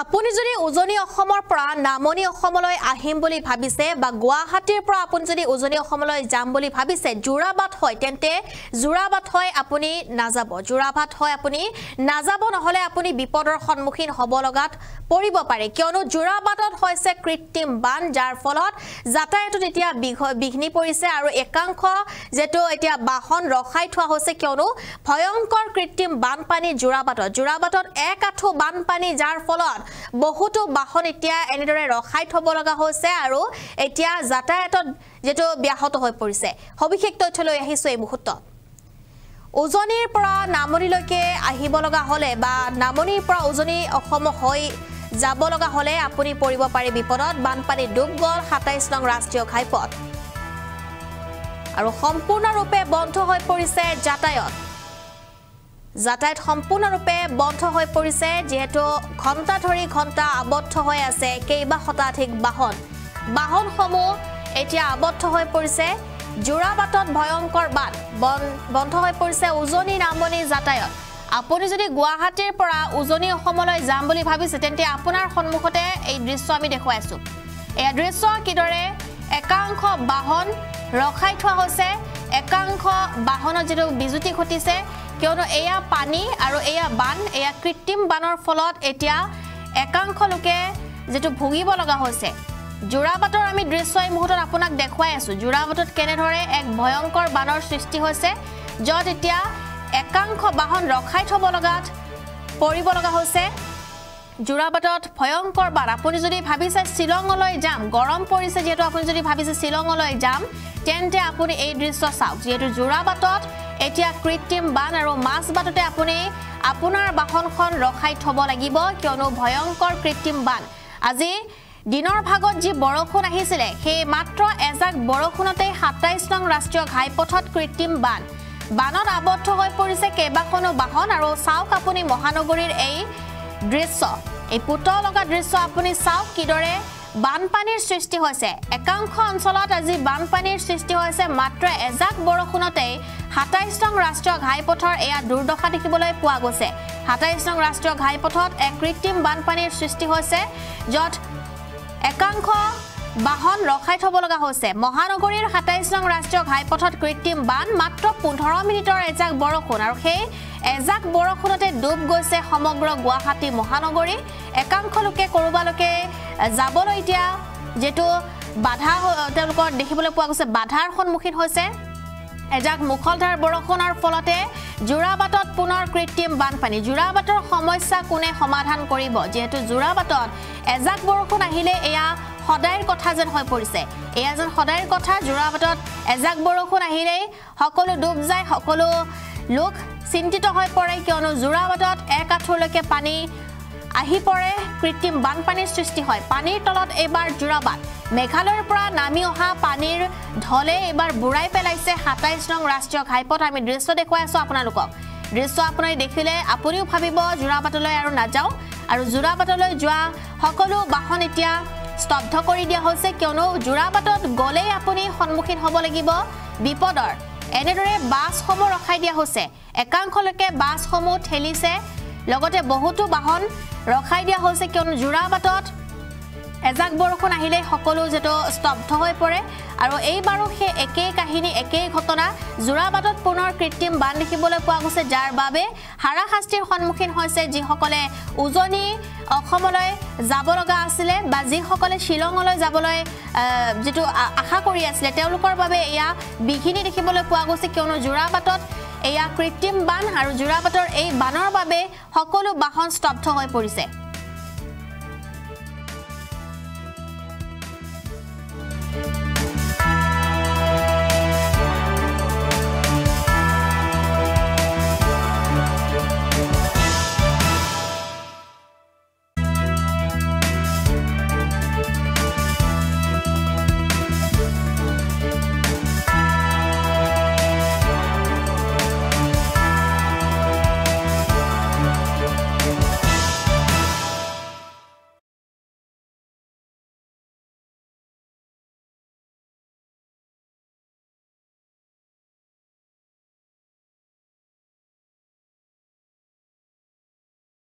আপুনি যদি উজনি অসমৰ পৰা নামনি অসমলৈ আহিম বুলি ভাবিছে বা গুৱাহাটীৰ পৰা আপুনি যদি উজনি অসমলৈ যাম বুলি ভাবিছে জোৰাবাট হয় তেন্তে জোৰাবাট হয় আপুনি নাযাব জোৰাবাট হয় আপুনি নাযাব নহলে আপুনি বিপদৰ সন্মুখীন হ'ব লগাত পৰিব পাৰে কিয়নো জোৰাবাটত হৈছে কৃত্ৰিম বান যাৰ ফলত যাতায়াতত এতিয়া বিঘ্নি পৰিছে আৰু একাংশ যেটো এতিয়া বাহন ৰখাই থোৱা হৈছে কিয়নো ভয়ংকৰ কৃত্ৰিম বানপানী জোৰাবাটত এক আঠু বানপানী যাৰ ফলত বহুতো বাহন এতিয়া এনেদৰে ৰখাই থব লগা হৈছে আৰু এতিয়া যাতায়াতত যেটো ব্যাহত হৈ পৰিছে সবিশেষ তথ্য লৈ আহিছো এই মুহূৰ্তত উজনিৰ পৰা নামনিলৈকে আহিব লগা হলে বা নামনিৰ পৰা উজনি অসম হৈ যাব লগা হলে আপুনি পৰিব পাৰে বিপদত বানপানী ডুব গল ২৭ নং ৰাষ্ট্ৰীয় ঘাইপথ আৰু সম্পূৰ্ণৰূপে বন্ধ হৈ পৰিছে যাতায়াত সম্পূৰ্ণৰূপে বন্ধ হৈ পৰিছে যেহেতু ঘণ্টা ধৰি ঘণ্টা আবদ্ধ হৈ আছে কেইবা শতাধিক বাহনসমূহ এতিয়া আবদ্ধ হৈ পৰিছে জোৰাবাটত ভয়ংকৰ বান বন্ধ হৈ পৰিছে উজনি নামনি যাতায়াত আপুনি যদি গুৱাহাটীৰ পৰা উজনি অসমলৈ যাম বুলি ভাবিছে তেন্তে আপোনাৰ সন্মুখতে এই দৃশ্য আমি দেখুৱাইছো এই দৃশ্য কিদৰে একাংশ বাহন ৰখাই থোৱা হৈছে একাংশ বাহনত যেটো বিজুতি ঘটিছে কিয়নো এয়া পানী আৰু এয়া বান এয়া কৃত্ৰিম বানৰ ফলত এতিয়া একাংশ লোকে যেটো ভুগিব লগা হৈছে জোৰাবাটৰ আমি দৃশ্য এই মুহূৰ্তত আপোনাক দেখুৱাই আছো জোৰাবাটত কেনে ধৰে এক ভয়ংকৰ বানৰ সৃষ্টি হৈছে যত এতিয়া একাংশ বাহন ৰখাই থব লগাত পৰিব লগা হৈছে জোৰাবাটত ভয়ংকৰ বান আপুনি যদি ভাবিছে শিলঙলৈ যাম গৰম পৰিছে যেটো আপুনি যদি ভাবিছে শিলঙলৈ যাম তেন্তে আপুনি এই দৃশ্য চাওক যেটো জোৰাবাটত এতিয়া কৃত্ৰিম বান আৰু মাছবাটতে আপুনি আপোনাৰ বাহনখন ৰখাই থব লাগিব কিয়নো ভয়ংকৰ কৃত্ৰিম বান আজি দিনৰ ভাগত যি বৰষুণ আহিছিলে সেই মাত্ৰ এজাক বৰষুণতে ২৭ নং ৰাষ্ট্ৰীয় ঘাইপথত কৃত্ৰিম বানত আবদ্ধ হৈ পৰিছে কেইবাখনো বাহন আৰু চাওক আপুনি মহানগৰীৰ এই দৃশ্য এই পুতল লগা দৃশ্য আপুনি চাওক কিদৰে বানপানীৰ সৃষ্টি হৈছে একাংশ অঞ্চলত আজি বানপানীৰ সৃষ্টি হৈছে মাত্ৰ এজাক বৰষুণতে ২৭ নং ৰাষ্ট্ৰীয় ঘাইপথৰ এয়া দুৰ্দশা দেখিবলৈ পোৱা গৈছে ২৭ নং ৰাষ্ট্ৰীয় ঘাইপথত এক কৃত্ৰিম বানপানীৰ সৃষ্টি হৈছে যত একাংশ বাহন ৰখাই থব লগা হৈছে মহানগৰীৰ ২৭ নং ৰাষ্ট্ৰীয় ঘাইপথত কৃত্ৰিম বান মাত্ৰ ১৫ মিনিটৰ এজাক বৰষুণ আৰু সেই এজাক বৰষুণতে ডুব গৈছে সমগ্ৰ গুৱাহাটী মহানগৰী একাংশ লোকে কৰবালকে যাবলৈ এতিয়া যেটো বাধা তেওঁলোকৰ দেখিবলৈ পোৱা গৈছে বাধাৰ সন্মুখীন হৈছে এজাক মুখলধাৰ বৰষুণৰ ফলতে জোৰাবাটত পুনৰ কৃত্ৰিম বানপানী জোৰাবাটৰ সমস্যা কোনে সমাধান কৰিব যেহেতু জোৰাবাটত এজাক বৰষুণ আহিলে এয়া সদায়ৰ কথা যেন হৈ পৰিছে এয়া যেন সদায়ৰ কথা জোৰাবাটত এজাক বৰষুণ আহিলে সকলো ডুব যায় সকলো লোক চিন্তিত হৈ পৰে কিয়নো জোৰাবাটত এক আঁঠুৰলৈকে পানী আহি পৰে কৃত্ৰিম বানপানীৰ সৃষ্টি হয় পানীৰ তলত এবাৰ জোৰাবাট মেঘালয়ৰ পৰা নামি অহা পানীৰ ঢলে এবাৰ বুৰাই পেলাইছে ২৭ নং ৰাষ্ট্ৰীয় ঘাইপথ আমি দৃশ্য দেখুৱাই আছো আপোনালোকক দৃশ্য আপুনি দেখিলে আপুনিও ভাবিব জোৰাবাটলৈ আৰু নাযাও আৰু জোৰাবাটলৈ যোৱা সকলো বাহন এতিয়া স্তব্ধ কৰি দিয়া হৈছে কিয়নো জোৰাবাটত গলেই আপুনি সন্মুখীন হ'ব লাগিব বিপদৰ এনেদৰে বাছসমূহ ৰখাই দিয়া হৈছে একাংশলৈকে বাছসমূহ ঠেলিছে লগতে বহুতো বাহন ৰখাই দিয়া হৈছে কিয়নো জোৰাবাটত এজাক বৰষুণ আহিলে সকলো যেটো স্তব্ধ হৈ পৰে আৰু এইবাৰো সেই একেই কাহিনী একেই ঘটনা জোৰাবাটত পুনৰ কৃত্ৰিম বান দেখিবলৈ পোৱা গৈছে যাৰ বাবে হাৰাশাস্তিৰ সন্মুখীন হৈছে যিসকলে উজনি অসমলৈ যাব লগা আছিলে বা যিসকলে শিলঙলৈ যাবলৈ যেটো আশা কৰি আছিলে তেওঁলোকৰ বাবে এয়া বিঘিনি দেখিবলৈ পোৱা গৈছে কিয়নো জোৰাবাটত এয়া কৃত্ৰিম বান আৰু জোৰাবাটৰ এই বানৰ বাবে সকলো বাহন স্তব্ধ হৈ পৰিছে